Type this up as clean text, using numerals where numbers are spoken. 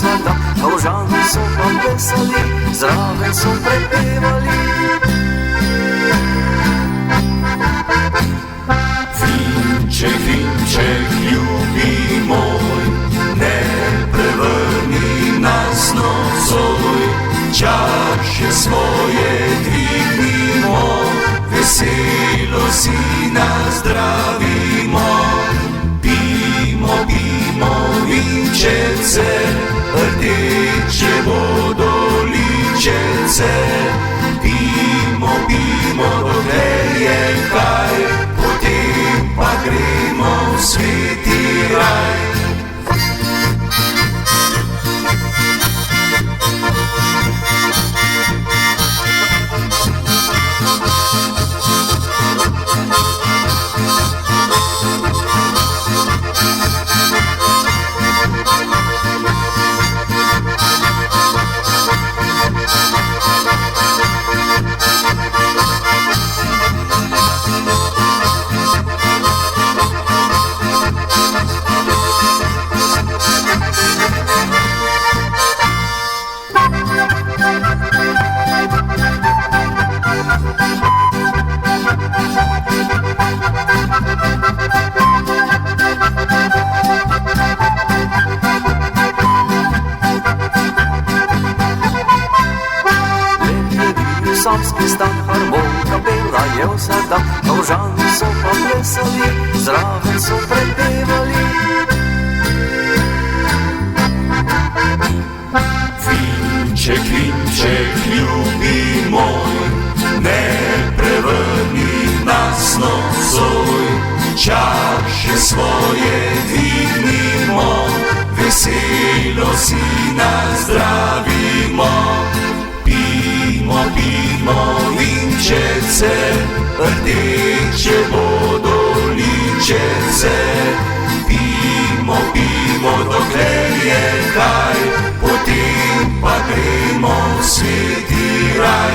sveta, Lovžani so pa plesali, zraven so prepevali. Vinček, vinček, ljubi moj, ne prevrni nas nocoj, čaše svoje dvignimo, veselo si nazdravimo. Pimo, pimo vinčece, rdeče bodo ličece. Pimo, pimo, dokler je kaj, potem pa gremo v sveti raj. Samski stan, harmonika pela je vse dan, Lovžani so pa plesali, zraven so prepevali. Vinček, vinček, ljubi moj, ne prevrni nas nocoj, čaše svoje dvignimo, veselo si nazdravimo. Pimo, pimo vinčece, rdeče bodo ličece. Pimo, pimo, dokler je kaj, potem pa gremo v sveti raj.